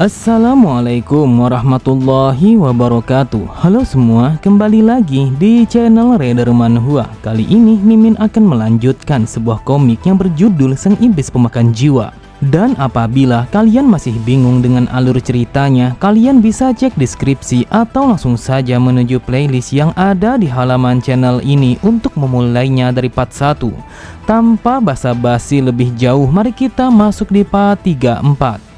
Assalamualaikum warahmatullahi wabarakatuh. Halo semua, kembali lagi di channel Raider Manhwa. Kali ini Mimin akan melanjutkan sebuah komik yang berjudul Sang Iblis Pemakan Jiwa. Dan apabila kalian masih bingung dengan alur ceritanya, kalian bisa cek deskripsi atau langsung saja menuju playlist yang ada di halaman channel ini untuk memulainya dari part 1. Tanpa basa-basi lebih jauh, mari kita masuk di part 34.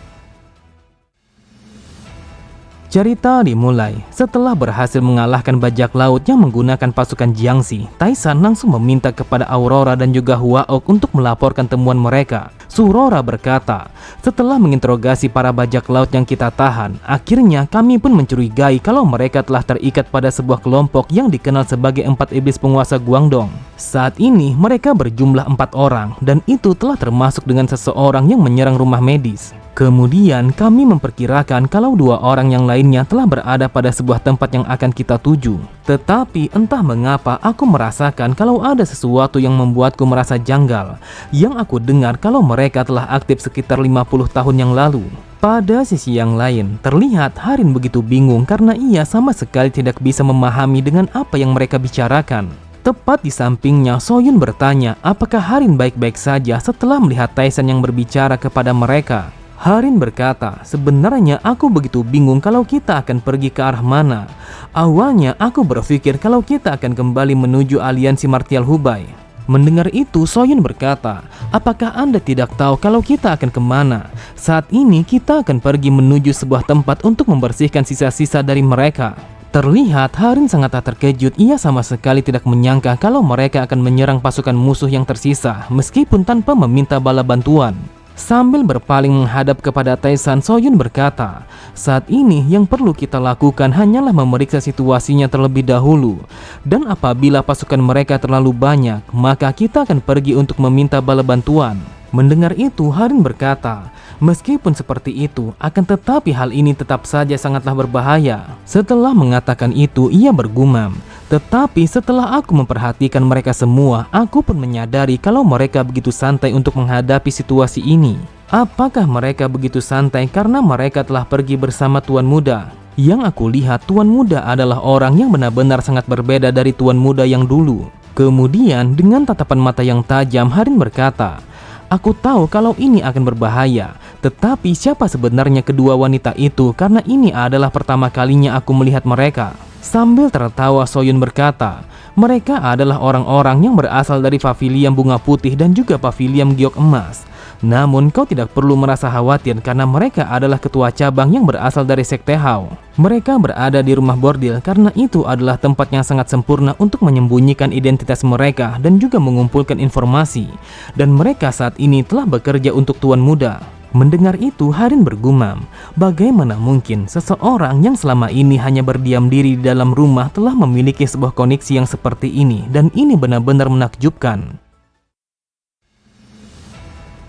Cerita dimulai setelah berhasil mengalahkan bajak laut yang menggunakan pasukan Jiangxi. Taisan langsung meminta kepada Aurora dan juga Huaok untuk melaporkan temuan mereka. Surora berkata, setelah menginterogasi para bajak laut yang kita tahan, akhirnya kami pun mencurigai kalau mereka telah terikat pada sebuah kelompok yang dikenal sebagai 4 iblis penguasa Guangdong. Saat ini mereka berjumlah 4 orang dan itu telah termasuk dengan seseorang yang menyerang rumah medis. Kemudian kami memperkirakan kalau 2 orang yang lainnya telah berada pada sebuah tempat yang akan kita tuju. Tetapi entah mengapa aku merasakan kalau ada sesuatu yang membuatku merasa janggal. Yang aku dengar kalau mereka telah aktif sekitar 50 tahun yang lalu. Pada sisi yang lain, terlihat Harin begitu bingung karena ia sama sekali tidak bisa memahami dengan apa yang mereka bicarakan. Tepat di sampingnya, Soyun bertanya apakah Harin baik-baik saja setelah melihat Taisan yang berbicara kepada mereka. Harin berkata, sebenarnya aku begitu bingung kalau kita akan pergi ke arah mana. Awalnya aku berpikir kalau kita akan kembali menuju aliansi Martial Hubei. Mendengar itu, Soyun berkata, apakah Anda tidak tahu kalau kita akan kemana? Saat ini kita akan pergi menuju sebuah tempat untuk membersihkan sisa-sisa dari mereka. Terlihat Harin sangat terkejut, ia sama sekali tidak menyangka kalau mereka akan menyerang pasukan musuh yang tersisa, meskipun tanpa meminta bala bantuan. Sambil berpaling menghadap kepada Taisan, Soyun berkata, saat ini yang perlu kita lakukan hanyalah memeriksa situasinya terlebih dahulu. Dan apabila pasukan mereka terlalu banyak, maka kita akan pergi untuk meminta bala bantuan. Mendengar itu, Harin berkata, meskipun seperti itu, akan tetapi hal ini tetap saja sangatlah berbahaya. Setelah mengatakan itu, ia bergumam, tetapi setelah aku memperhatikan mereka semua, aku pun menyadari kalau mereka begitu santai untuk menghadapi situasi ini. Apakah mereka begitu santai karena mereka telah pergi bersama Tuan Muda? Yang aku lihat, Tuan Muda adalah orang yang benar-benar sangat berbeda dari Tuan Muda yang dulu. Kemudian dengan tatapan mata yang tajam, Harin berkata, aku tahu kalau ini akan berbahaya, tetapi siapa sebenarnya kedua wanita itu karena ini adalah pertama kalinya aku melihat mereka. Sambil tertawa, Soyun berkata, mereka adalah orang-orang yang berasal dari Pavilion Bunga Putih dan juga Pavilion Giok Emas. Namun kau tidak perlu merasa khawatir karena mereka adalah ketua cabang yang berasal dari Sekte Hao. Mereka berada di rumah bordil karena itu adalah tempat yang sangat sempurna untuk menyembunyikan identitas mereka dan juga mengumpulkan informasi. Dan mereka saat ini telah bekerja untuk Tuan Muda. Mendengar itu, Harin bergumam, bagaimana mungkin seseorang yang selama ini hanya berdiam diri di dalam rumah telah memiliki sebuah koneksi yang seperti ini, dan ini benar-benar menakjubkan.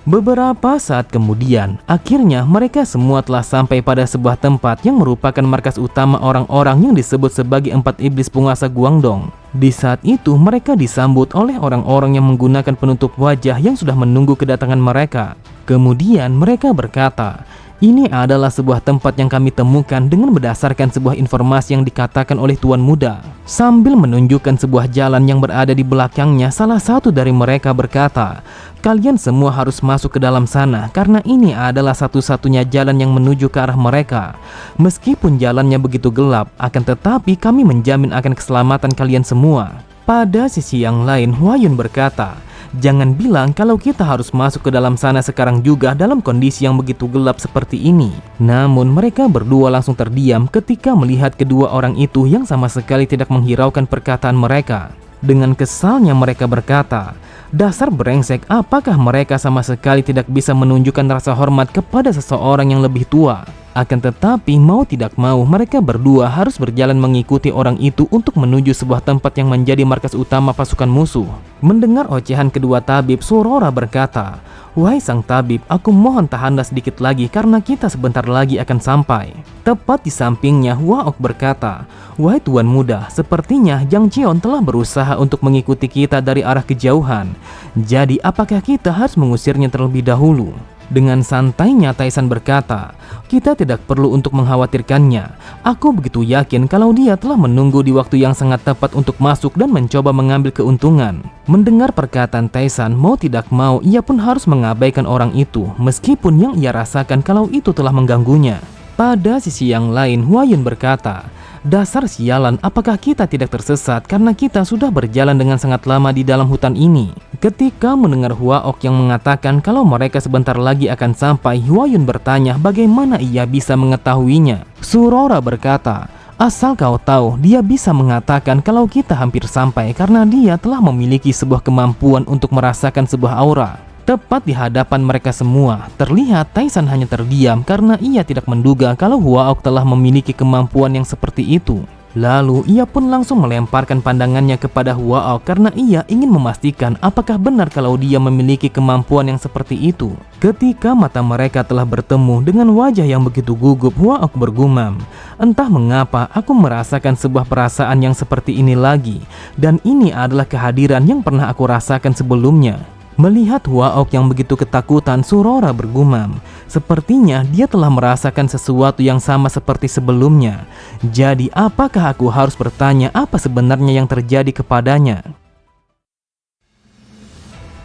Beberapa saat kemudian, akhirnya mereka semua telah sampai pada sebuah tempat yang merupakan markas utama orang-orang yang disebut sebagai 4 iblis penguasa Guangdong. Di saat itu, mereka disambut oleh orang-orang yang menggunakan penutup wajah yang sudah menunggu kedatangan mereka. Kemudian mereka berkata, ini adalah sebuah tempat yang kami temukan dengan berdasarkan sebuah informasi yang dikatakan oleh Tuan Muda. Sambil menunjukkan sebuah jalan yang berada di belakangnya, salah satu dari mereka berkata, kalian semua harus masuk ke dalam sana karena ini adalah satu-satunya jalan yang menuju ke arah mereka. Meskipun jalannya begitu gelap, akan tetapi kami menjamin akan keselamatan kalian semua. Pada sisi yang lain, Huayun berkata, jangan bilang kalau kita harus masuk ke dalam sana sekarang juga dalam kondisi yang begitu gelap seperti ini. Namun mereka berdua langsung terdiam ketika melihat kedua orang itu yang sama sekali tidak menghiraukan perkataan mereka. Dengan kesalnya mereka berkata, dasar brengsek, apakah mereka sama sekali tidak bisa menunjukkan rasa hormat kepada seseorang yang lebih tua? Akan tetapi mau tidak mau mereka berdua harus berjalan mengikuti orang itu untuk menuju sebuah tempat yang menjadi markas utama pasukan musuh. Mendengar ocehan kedua tabib, Surora berkata, wahai sang tabib, aku mohon tahanlah sedikit lagi karena kita sebentar lagi akan sampai. Tepat di sampingnya, Huaok berkata, wahai Tuan Muda, sepertinya Jang Cheon telah berusaha untuk mengikuti kita dari arah kejauhan. Jadi apakah kita harus mengusirnya terlebih dahulu? Dengan santainya Taisan berkata, "Kita tidak perlu untuk mengkhawatirkannya. Aku begitu yakin kalau dia telah menunggu di waktu yang sangat tepat untuk masuk dan mencoba mengambil keuntungan." Mendengar perkataan Taisan, mau tidak mau ia pun harus mengabaikan orang itu, meskipun yang ia rasakan kalau itu telah mengganggunya. Pada sisi yang lain, Huayun berkata, "Dasar sialan, apakah kita tidak tersesat karena kita sudah berjalan dengan sangat lama di dalam hutan ini?" Ketika mendengar Huaok yang mengatakan kalau mereka sebentar lagi akan sampai, Huayun bertanya bagaimana ia bisa mengetahuinya. Surora berkata, "Asal kau tahu, dia bisa mengatakan kalau kita hampir sampai karena dia telah memiliki sebuah kemampuan untuk merasakan sebuah aura." Tepat di hadapan mereka semua, terlihat Taisan hanya terdiam karena ia tidak menduga kalau Huaok telah memiliki kemampuan yang seperti itu. Lalu ia pun langsung melemparkan pandangannya kepada Huaok karena ia ingin memastikan apakah benar kalau dia memiliki kemampuan yang seperti itu. Ketika mata mereka telah bertemu dengan wajah yang begitu gugup, Huaok bergumam, "Entah mengapa aku merasakan sebuah perasaan yang seperti ini lagi, dan ini adalah kehadiran yang pernah aku rasakan sebelumnya." Melihat Huaok yang begitu ketakutan, Surora bergumam, "Sepertinya dia telah merasakan sesuatu yang sama seperti sebelumnya. Jadi apakah aku harus bertanya apa sebenarnya yang terjadi kepadanya?"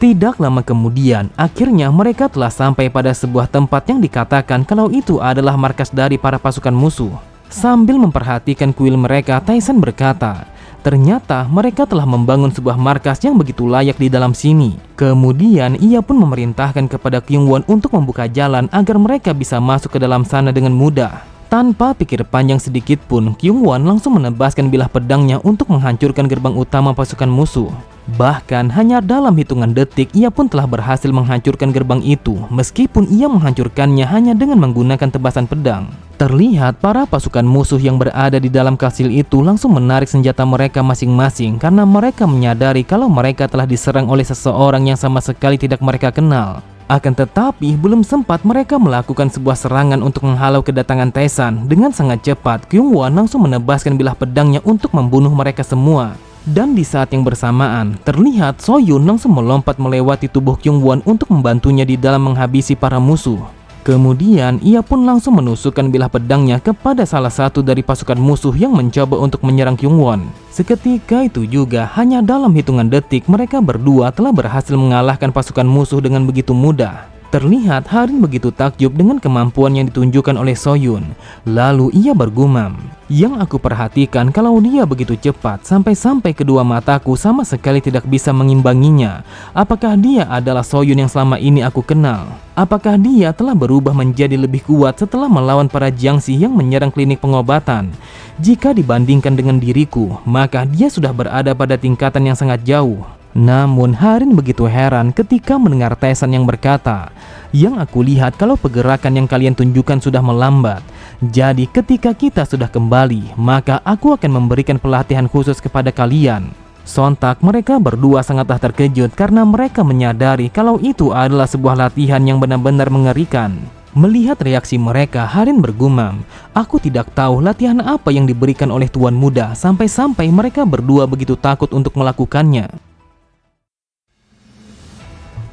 Tidak lama kemudian, akhirnya mereka telah sampai pada sebuah tempat yang dikatakan kalau itu adalah markas dari para pasukan musuh. Sambil memperhatikan kuil mereka, Taisan berkata, "Ternyata mereka telah membangun sebuah markas yang begitu layak di dalam sini." Kemudian ia pun memerintahkan kepada Kyungwon untuk membuka jalan agar mereka bisa masuk ke dalam sana dengan mudah. Tanpa pikir panjang sedikit pun, Kyungwon langsung menebaskan bilah pedangnya untuk menghancurkan gerbang utama pasukan musuh. Bahkan hanya dalam hitungan detik ia pun telah berhasil menghancurkan gerbang itu, meskipun ia menghancurkannya hanya dengan menggunakan tebasan pedang. Terlihat para pasukan musuh yang berada di dalam kastil itu langsung menarik senjata mereka masing-masing karena mereka menyadari kalau mereka telah diserang oleh seseorang yang sama sekali tidak mereka kenal. Akan tetapi belum sempat mereka melakukan sebuah serangan untuk menghalau kedatangan Taisan, dengan sangat cepat Kyungwon langsung menebaskan bilah pedangnya untuk membunuh mereka semua. Dan di saat yang bersamaan, terlihat Soyun langsung melompat melewati tubuh Kyungwon untuk membantunya di dalam menghabisi para musuh. Kemudian ia pun langsung menusukkan bilah pedangnya kepada salah satu dari pasukan musuh yang mencoba untuk menyerang Kyungwon. Seketika itu juga, hanya dalam hitungan detik mereka berdua telah berhasil mengalahkan pasukan musuh dengan begitu mudah. Terlihat Harin begitu takjub dengan kemampuan yang ditunjukkan oleh Soyun. Lalu ia bergumam, "Yang aku perhatikan kalau dia begitu cepat sampai-sampai kedua mataku sama sekali tidak bisa mengimbanginya. Apakah dia adalah Soyun yang selama ini aku kenal? Apakah dia telah berubah menjadi lebih kuat setelah melawan para Jiangxi yang menyerang klinik pengobatan? Jika dibandingkan dengan diriku, maka dia sudah berada pada tingkatan yang sangat jauh." Namun Harin begitu heran ketika mendengar Taisan yang berkata, "Yang aku lihat kalau pergerakan yang kalian tunjukkan sudah melambat. Jadi ketika kita sudah kembali, maka aku akan memberikan pelatihan khusus kepada kalian." Sontak mereka berdua sangatlah terkejut karena mereka menyadari kalau itu adalah sebuah latihan yang benar-benar mengerikan. Melihat reaksi mereka, Harin bergumam, "Aku tidak tahu latihan apa yang diberikan oleh Tuan Muda sampai-sampai mereka berdua begitu takut untuk melakukannya."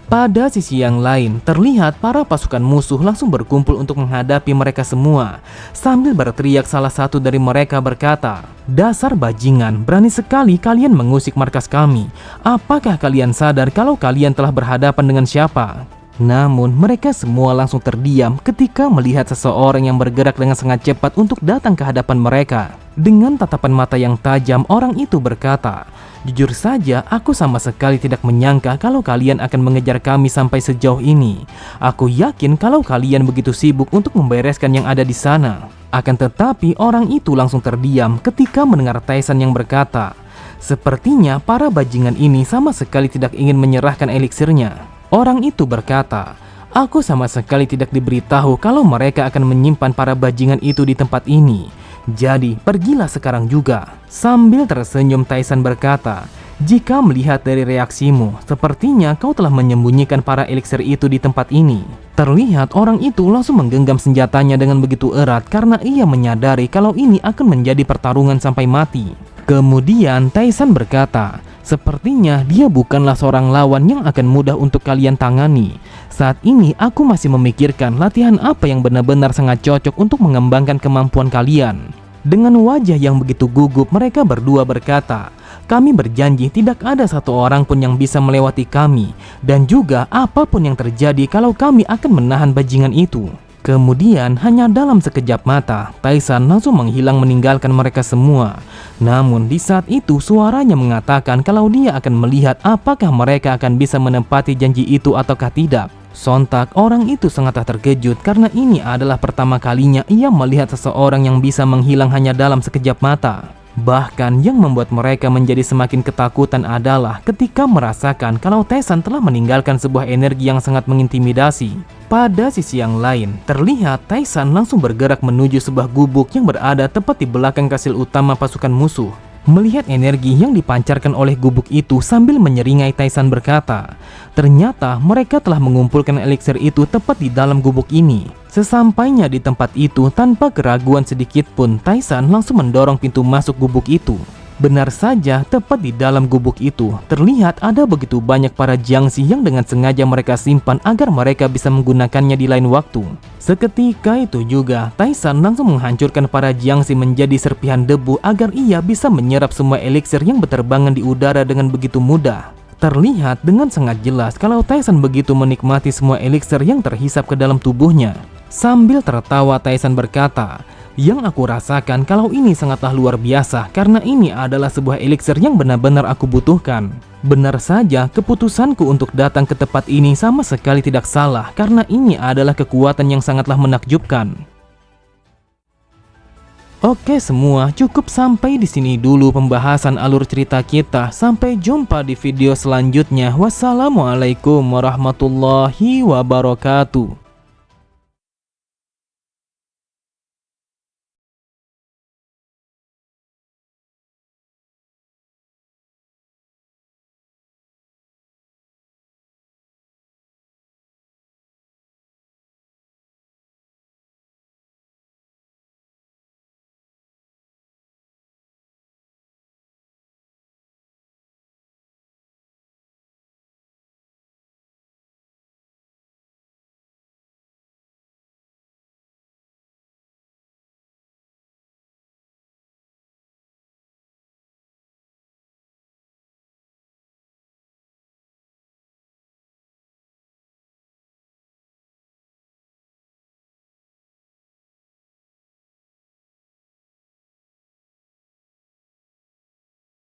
Pada sisi yang lain, terlihat para pasukan musuh langsung berkumpul untuk menghadapi mereka semua. Sambil berteriak, salah satu dari mereka berkata, "Dasar bajingan, berani sekali kalian mengusik markas kami. Apakah kalian sadar kalau kalian telah berhadapan dengan siapa?" Namun mereka semua langsung terdiam ketika melihat seseorang yang bergerak dengan sangat cepat untuk datang ke hadapan mereka. Dengan tatapan mata yang tajam, orang itu berkata, "Jujur saja, aku sama sekali tidak menyangka kalau kalian akan mengejar kami sampai sejauh ini. Aku yakin kalau kalian begitu sibuk untuk membereskan yang ada di sana." Akan tetapi orang itu langsung terdiam ketika mendengar Taisan yang berkata, "Sepertinya para bajingan ini sama sekali tidak ingin menyerahkan eliksirnya." Orang itu berkata, "Aku sama sekali tidak diberitahu kalau mereka akan menyimpan para bajingan itu di tempat ini. Jadi pergilah sekarang juga." Sambil tersenyum, Taisan berkata, "Jika melihat dari reaksimu, sepertinya kau telah menyembunyikan para eliksir itu di tempat ini." Terlihat orang itu langsung menggenggam senjatanya dengan begitu erat karena ia menyadari kalau ini akan menjadi pertarungan sampai mati. Kemudian Taisan berkata, Sepertinya dia bukanlah seorang lawan yang akan mudah untuk kalian tangani. Saat ini aku masih memikirkan latihan apa yang benar-benar sangat cocok untuk mengembangkan kemampuan kalian. Dengan wajah yang begitu gugup, mereka berdua berkata, kami berjanji tidak ada satu orang pun yang bisa melewati kami, dan juga apapun yang terjadi kalau kami akan menahan bajingan itu. Kemudian hanya dalam sekejap mata, Taisan langsung menghilang meninggalkan mereka semua. Namun di saat itu suaranya mengatakan kalau dia akan melihat apakah mereka akan bisa menepati janji itu ataukah tidak. Sontak orang itu sangatlah terkejut karena ini adalah pertama kalinya ia melihat seseorang yang bisa menghilang hanya dalam sekejap mata. Bahkan yang membuat mereka menjadi semakin ketakutan adalah ketika merasakan kalau Taisan telah meninggalkan sebuah energi yang sangat mengintimidasi. Pada sisi yang lain, terlihat Taisan langsung bergerak menuju sebuah gubuk yang berada tepat di belakang kastil utama pasukan musuh. Melihat energi yang dipancarkan oleh gubuk itu sambil menyeringai, Taisan berkata, ternyata mereka telah mengumpulkan eliksir itu tepat di dalam gubuk ini. Sesampainya di tempat itu, tanpa keraguan sedikit pun, Taisan langsung mendorong pintu masuk gubuk itu. Benar saja, tepat di dalam gubuk itu, terlihat ada begitu banyak para jiangsi yang dengan sengaja mereka simpan agar mereka bisa menggunakannya di lain waktu. Seketika itu juga, Taisan langsung menghancurkan para jiangsi menjadi serpihan debu agar ia bisa menyerap semua eliksir yang berterbangan di udara dengan begitu mudah. Terlihat dengan sangat jelas kalau Taisan begitu menikmati semua eliksir yang terhisap ke dalam tubuhnya. Sambil tertawa, Taisan berkata, yang aku rasakan kalau ini sangatlah luar biasa karena ini adalah sebuah eliksir yang benar-benar aku butuhkan. Benar saja, keputusanku untuk datang ke tempat ini sama sekali tidak salah karena ini adalah kekuatan yang sangatlah menakjubkan. Oke semua, cukup sampai di sini dulu pembahasan alur cerita kita. Sampai jumpa di video selanjutnya. Wassalamualaikum warahmatullahi wabarakatuh.